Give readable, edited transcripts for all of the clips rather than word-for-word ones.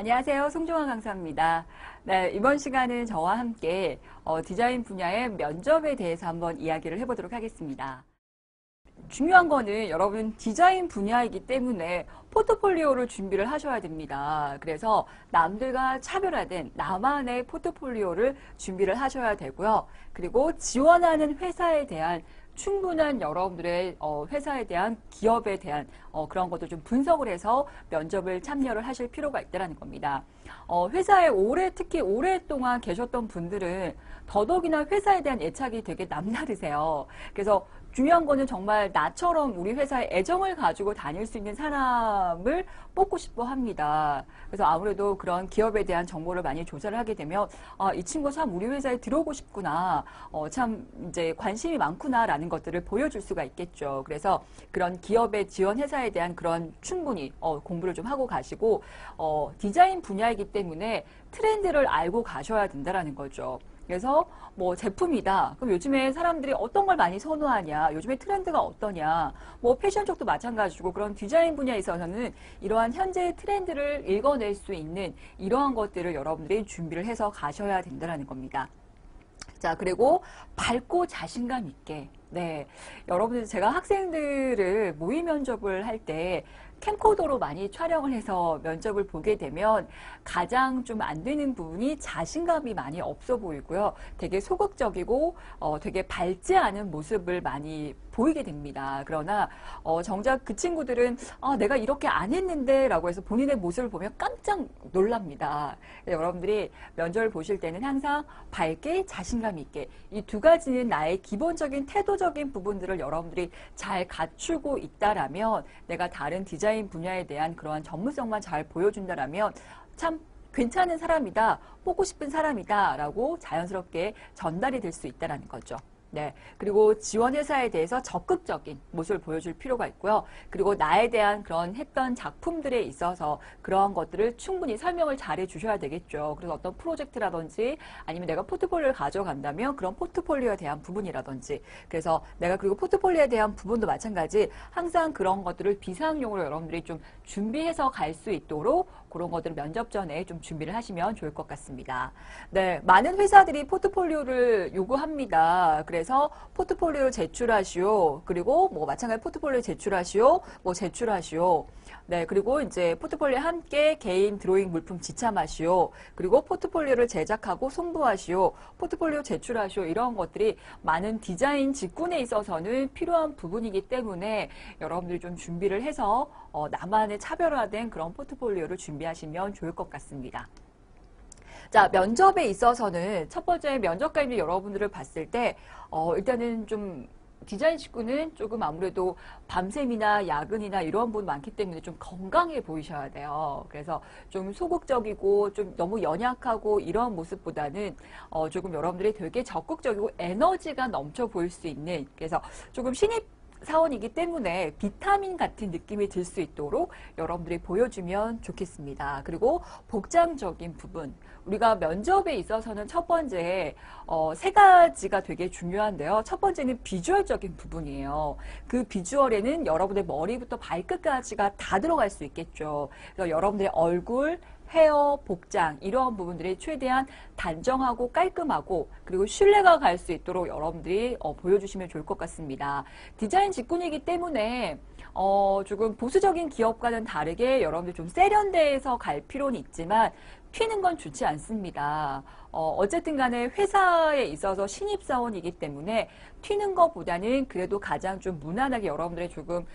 안녕하세요. 송정환 강사입니다. 네, 이번 시간은 저와 함께 디자인 분야의 면접에 대해서 한번 이야기를 해보도록 하겠습니다. 중요한 거는 여러분 디자인 분야이기 때문에 포트폴리오를 준비를 하셔야 됩니다. 그래서 남들과 차별화된 나만의 포트폴리오를 준비를 하셔야 되고요. 그리고 지원하는 회사에 대한 충분한 여러분들의 회사에 대한 기업에 대한 그런 것도 좀 분석을 해서 면접을 참여를 하실 필요가 있다는 겁니다. 회사에 특히 오랫동안 계셨던 분들은 더더욱이나 회사에 대한 애착이 되게 남다르세요. 그래서 중요한 거는 정말 나처럼 우리 회사에 애정을 가지고 다닐 수 있는 사람을 뽑고 싶어 합니다. 그래서 아무래도 그런 기업에 대한 정보를 많이 조사를 하게 되면 이 친구 참 우리 회사에 들어오고 싶구나. 참 이제 관심이 많구나라는 것들을 보여줄 수가 있겠죠. 그래서 그런 기업의 지원 회사에 대한 그런 충분히 공부를 좀 하고 가시고 디자인 분야이기 때문에 트렌드를 알고 가셔야 된다라는 거죠. 그래서 뭐 제품이다. 그럼 요즘에 사람들이 어떤 걸 많이 선호하냐? 요즘에 트렌드가 어떠냐? 뭐 패션 쪽도 마찬가지고 그런 디자인 분야에 있어서는 이러한 현재의 트렌드를 읽어낼 수 있는 이러한 것들을 여러분들이 준비를 해서 가셔야 된다는 겁니다. 자, 그리고 밝고 자신감 있게. 네. 여러분들 제가 학생들을 모의 면접을 할 때 캠코더로 많이 촬영을 해서 면접을 보게 되면 가장 좀 안 되는 부분이 자신감이 많이 없어 보이고요. 되게 소극적이고 되게 밝지 않은 모습을 많이 보이게 됩니다. 그러나 정작 그 친구들은 내가 이렇게 안 했는데 라고 해서 본인의 모습을 보면 깜짝 놀랍니다. 여러분들이 면접을 보실 때는 항상 밝게 자신감 있게 이 두 가지는 나의 기본적인 태도적인 부분들을 여러분들이 잘 갖추고 있다라면 내가 다른 디자인 분야에 대한 그러한 전문성만 잘 보여준다라면 참 괜찮은 사람이다, 뽑고 싶은 사람이다 라고 자연스럽게 전달이 될 수 있다는 거죠. 네. 그리고 지원 회사에 대해서 적극적인 모습을 보여줄 필요가 있고요. 그리고 나에 대한 그런 했던 작품들에 있어서 그러한 것들을 충분히 설명을 잘 해주셔야 되겠죠. 그래서 어떤 프로젝트라든지 아니면 내가 포트폴리오를 가져간다면 그런 포트폴리오에 대한 부분이라든지 그래서 내가 그리고 포트폴리오에 대한 부분도 마찬가지 항상 그런 것들을 비상용으로 여러분들이 좀 준비해서 갈 수 있도록 그런 것들을 면접 전에 좀 준비를 하시면 좋을 것 같습니다. 네, 많은 회사들이 포트폴리오를 요구합니다. 그래서 포트폴리오를 제출하시오. 그리고 뭐 마찬가지 포트폴리오 제출하시오. 뭐 제출하시오. 네, 그리고 이제 포트폴리오에 함께 개인 드로잉 물품 지참하시오. 그리고 포트폴리오를 제작하고 송부하시오. 포트폴리오 제출하시오. 이런 것들이 많은 디자인 직군에 있어서는 필요한 부분이기 때문에 여러분들이 좀 준비를 해서 나만의 차별화된 그런 포트폴리오를 준비하시면 좋을 것 같습니다. 자, 면접에 있어서는 첫 번째 면접관님들 여러분들을 봤을 때 일단은 좀 디자인 직군은 조금 아무래도 밤샘이나 야근이나 이런 분 많기 때문에 좀 건강해 보이셔야 돼요. 그래서 좀 소극적이고 좀 너무 연약하고 이런 모습보다는 조금 여러분들이 되게 적극적이고 에너지가 넘쳐 보일 수 있는 그래서 조금 신입 사원이기 때문에 비타민 같은 느낌이 들 수 있도록 여러분들이 보여주면 좋겠습니다. 그리고 복장적인 부분. 우리가 면접에 있어서는 첫 번째 세 가지가 되게 중요한데요. 첫 번째는 비주얼적인 부분이에요. 그 비주얼에는 여러분의 머리부터 발끝까지가 다 들어갈 수 있겠죠. 그래서 여러분들의 얼굴, 헤어, 복장 이러한 부분들이 최대한 단정하고 깔끔하고 그리고 신뢰가 갈 수 있도록 여러분들이 보여주시면 좋을 것 같습니다. 디자인 직군이기 때문에 조금 보수적인 기업과는 다르게 여러분들 좀 세련돼서 갈 필요는 있지만 튀는 건 좋지 않습니다. 어쨌든 간에 회사에 있어서 신입사원이기 때문에 튀는 것보다는 그래도 가장 좀 무난하게 여러분들이 조금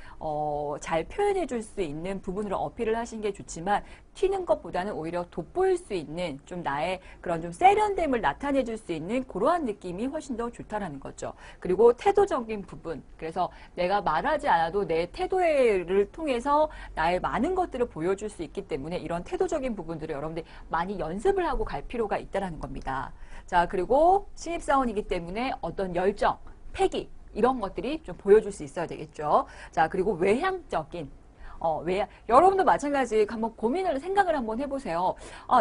잘 표현해 줄 수 있는 부분으로 어필을 하시는 게 좋지만 튀는 것보다는 오히려 돋보일 수 있는 좀 나의 그런 좀 세련됨을 나타내 줄 수 있는 그러한 느낌이 훨씬 더 좋다라는 거죠. 그리고 태도적인 부분. 그래서 내가 말하지 않아도 내 태도를 통해서 나의 많은 것들을 보여줄 수 있기 때문에 이런 태도적인 부분들을 여러분들이 많이 연습을 하고 갈 필요가 있다는 겁니다. 자, 그리고 신입사원이기 때문에 어떤 열정, 패기 이런 것들이 좀 보여줄 수 있어야 되겠죠. 자, 그리고 외향적인 왜 여러분도 마찬가지 한번 고민을 생각을 한번 해보세요.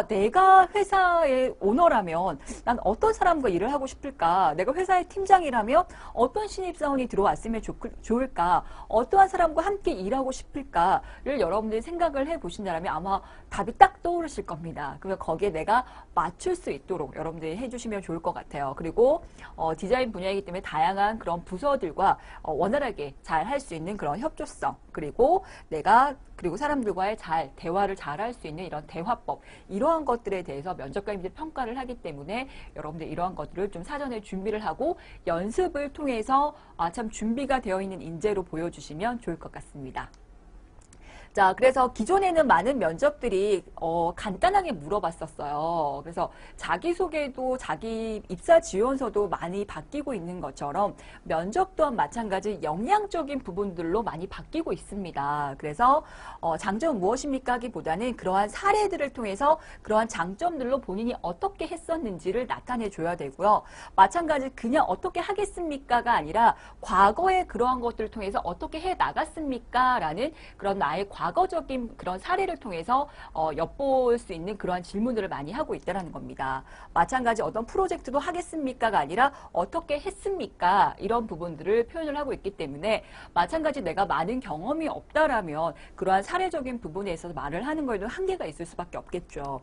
내가 회사의 오너라면 난 어떤 사람과 일을 하고 싶을까? 내가 회사의 팀장이라면 어떤 신입사원이 들어왔으면 좋을까? 어떠한 사람과 함께 일하고 싶을까를 여러분들이 생각을 해보신다면 아마 답이 딱 떠오르실 겁니다. 그러면 거기에 내가 맞출 수 있도록 여러분들이 해주시면 좋을 것 같아요. 그리고 디자인 분야이기 때문에 다양한 그런 부서들과 원활하게 잘 할 수 있는 그런 협조성, 그리고 그리고 사람들과의 대화를 잘 할 수 있는 이런 대화법, 이러한 것들에 대해서 면접관님들이 평가를 하기 때문에 여러분들 이러한 것들을 좀 사전에 준비를 하고 연습을 통해서 참 준비가 되어 있는 인재로 보여주시면 좋을 것 같습니다. 자, 그래서 기존에는 많은 면접들이 간단하게 물어봤었어요. 그래서 자기소개도 자기 입사 지원서도 많이 바뀌고 있는 것처럼 면접 또한 마찬가지 역량적인 부분들로 많이 바뀌고 있습니다. 그래서 장점은 무엇입니까? 하기보다는 그러한 사례들을 통해서 그러한 장점들로 본인이 어떻게 했었는지를 나타내줘야 되고요. 마찬가지 그냥 어떻게 하겠습니까가 아니라 과거에 그러한 것들을 통해서 어떻게 해 나갔습니까? 라는 그런 나의 과거적인 그런 사례를 통해서 엿볼 수 있는 그러한 질문들을 많이 하고 있다는 겁니다. 마찬가지 어떤 프로젝트도 하겠습니까가 아니라 어떻게 했습니까? 이런 부분들을 표현을 하고 있기 때문에 마찬가지 내가 많은 경험이 없다라면 그러한 사례적인 부분에 있어서 말을 하는 거에도 한계가 있을 수밖에 없겠죠.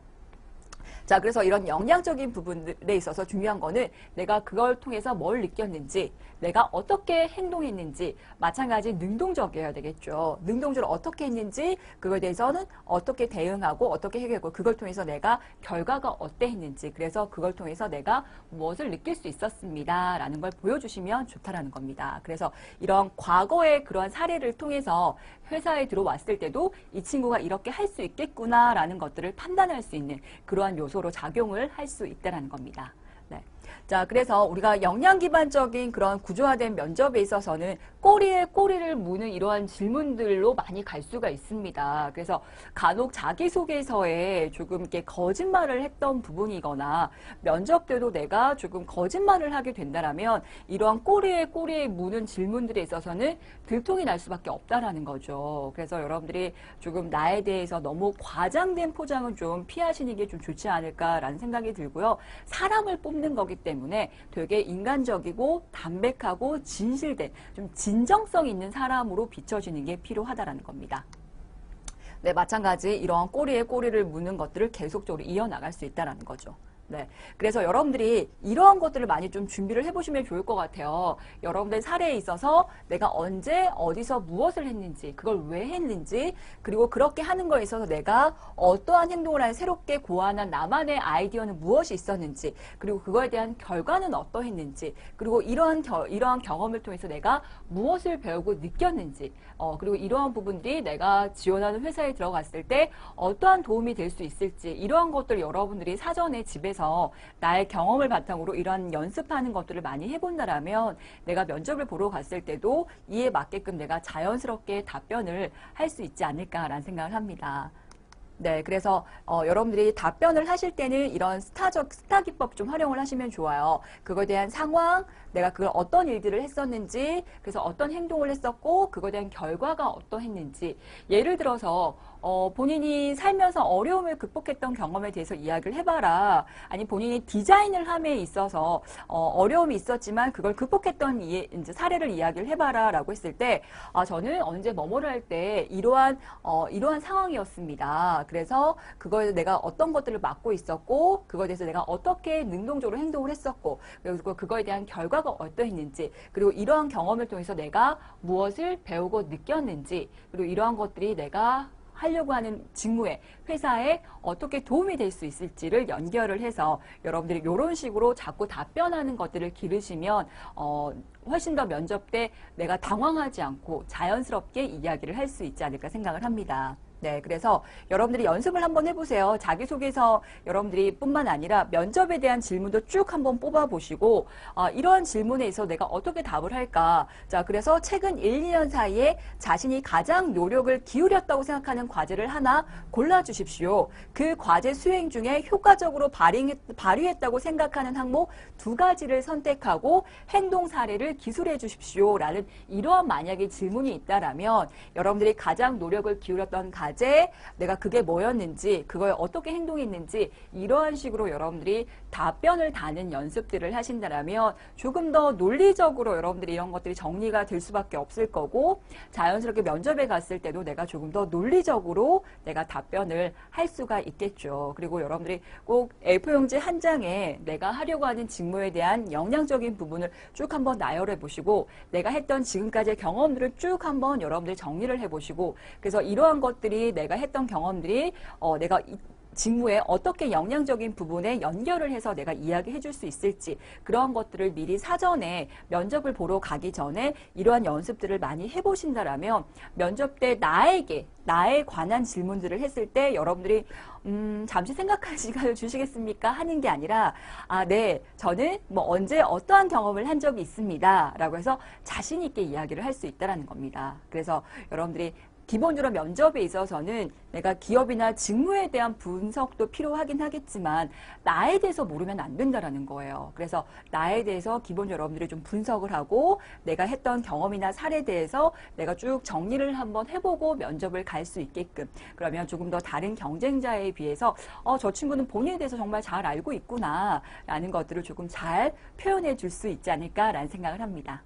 자, 그래서 이런 역량적인 부분들에 있어서 중요한 거는 내가 그걸 통해서 뭘 느꼈는지, 내가 어떻게 행동했는지, 마찬가지 능동적이어야 되겠죠. 능동적으로 어떻게 했는지, 그거에 대해서는 어떻게 대응하고 어떻게 해결하고 그걸 통해서 내가 결과가 어땠는지, 그래서 그걸 통해서 내가 무엇을 느낄 수 있었습니다. 라는 걸 보여주시면 좋다라는 겁니다. 그래서 이런 과거의 그러한 사례를 통해서 회사에 들어왔을 때도 이 친구가 이렇게 할 수 있겠구나 라는 것들을 판단할 수 있는 그러한 요소로 작용을 할 수 있다는 겁니다. 네. 자, 그래서 우리가 역량 기반적인 그런 구조화된 면접에 있어서는 꼬리에 꼬리를 무는 이러한 질문들로 많이 갈 수가 있습니다. 그래서 간혹 자기소개서에 조금 이렇게 거짓말을 했던 부분이거나 면접 때도 내가 조금 거짓말을 하게 된다라면 이러한 꼬리에 무는 질문들에 있어서는 들통이 날 수밖에 없다라는 거죠. 그래서 여러분들이 조금 나에 대해서 너무 과장된 포장은 좀 피하시는 게 좀 좋지 않을까라는 생각이 들고요. 사람을 뽑는 거기 때문에 되게 인간적이고 담백하고 진실된 좀 진정성 있는 사람으로 비춰지는 게 필요하다라는 겁니다. 네, 마찬가지 이러한 꼬리에 꼬리를 무는 것들을 계속적으로 이어나갈 수 있다는 거죠. 네. 그래서 여러분들이 이러한 것들을 많이 좀 준비를 해보시면 좋을 것 같아요. 여러분들 사례에 있어서 내가 언제 어디서 무엇을 했는지, 그걸 왜 했는지, 그리고 그렇게 하는 거에 있어서 내가 어떠한 행동을 한 새롭게 고안한 나만의 아이디어는 무엇이 있었는지, 그리고 그거에 대한 결과는 어떠했는지, 그리고 이러한 경험을 통해서 내가 무엇을 배우고 느꼈는지, 그리고 이러한 부분들이 내가 지원하는 회사에 들어갔을 때 어떠한 도움이 될 수 있을지, 이러한 것들을 여러분들이 사전에 집에서 나의 경험을 바탕으로 이런 연습하는 것들을 많이 해본다라면 내가 면접을 보러 갔을 때도 이에 맞게끔 내가 자연스럽게 답변을 할 수 있지 않을까라는 생각을 합니다. 네, 그래서 여러분들이 답변을 하실 때는 이런 스타 기법 좀 활용을 하시면 좋아요. 그거에 대한 상황, 내가 그걸 어떤 일들을 했었는지, 그래서 어떤 행동을 했었고 그거에 대한 결과가 어떠했는지, 예를 들어서 본인이 살면서 어려움을 극복했던 경험에 대해서 이야기를 해봐라. 아니 본인이 디자인을 함에 있어서 어려움이 있었지만 그걸 극복했던 이제 사례를 이야기를 해봐라 라고 했을 때 저는 언제 뭐뭐를 할 때 이러한 상황이었습니다. 그래서 그거에 내가 어떤 것들을 맡고 있었고 그거에 대해서 내가 어떻게 능동적으로 행동을 했었고 그리고 그거에 대한 결과가 어떠했는지 그리고 이러한 경험을 통해서 내가 무엇을 배우고 느꼈는지 그리고 이러한 것들이 내가 하려고 하는 직무에 회사에 어떻게 도움이 될 수 있을지를 연결을 해서 여러분들이 이런 식으로 자꾸 답변하는 것들을 기르시면 훨씬 더 면접 때 내가 당황하지 않고 자연스럽게 이야기를 할 수 있지 않을까 생각을 합니다. 네, 그래서 여러분들이 연습을 한번 해보세요. 자기소개서 여러분들이 뿐만 아니라 면접에 대한 질문도 쭉 한번 뽑아보시고 이러한 질문에 있어서 내가 어떻게 답을 할까. 자, 그래서 최근 1, 2년 사이에 자신이 가장 노력을 기울였다고 생각하는 과제를 하나 골라주십시오. 그 과제 수행 중에 효과적으로 발휘했다고 생각하는 항목 2가지를 선택하고 행동 사례를 기술해 주십시오. 라는 이러한 만약에 질문이 있다라면 여러분들이 가장 노력을 기울였던 과제, 내가 그게 뭐였는지, 그거에 어떻게 행동했는지 이러한 식으로 여러분들이 답변을 다는 연습들을 하신다면 조금 더 논리적으로 여러분들이 이런 것들이 정리가 될 수밖에 없을 거고 자연스럽게 면접에 갔을 때도 내가 조금 더 논리적으로 내가 답변을 할 수가 있겠죠. 그리고 여러분들이 꼭 A4용지 한 장에 내가 하려고 하는 직무에 대한 역량적인 부분을 쭉 한번 나열해 보시고 내가 했던 지금까지의 경험들을 쭉 한번 여러분들이 정리를 해 보시고 그래서 이러한 것들이 내가 했던 경험들이 내가 직무에 어떻게 역량적인 부분에 연결을 해서 내가 이야기해 줄 수 있을지 그런 것들을 미리 사전에 면접을 보러 가기 전에 이러한 연습들을 많이 해보신다라면 면접 때 나에 관한 질문들을 했을 때 여러분들이 잠시 생각할 시간을 주시겠습니까? 하는 게 아니라 네, 저는 뭐 언제 어떠한 경험을 한 적이 있습니다. 라고 해서 자신 있게 이야기를 할 수 있다는 겁니다. 그래서 여러분들이 기본적으로 면접에 있어서는 내가 기업이나 직무에 대한 분석도 필요하긴 하겠지만 나에 대해서 모르면 안 된다라는 거예요. 그래서 나에 대해서 기본적으로 여러분들이 좀 분석을 하고 내가 했던 경험이나 사례에 대해서 내가 쭉 정리를 한번 해보고 면접을 갈 수 있게끔 그러면 조금 더 다른 경쟁자에 비해서 저 친구는 본인에 대해서 정말 잘 알고 있구나 라는 것들을 조금 잘 표현해 줄 수 있지 않을까라는 생각을 합니다.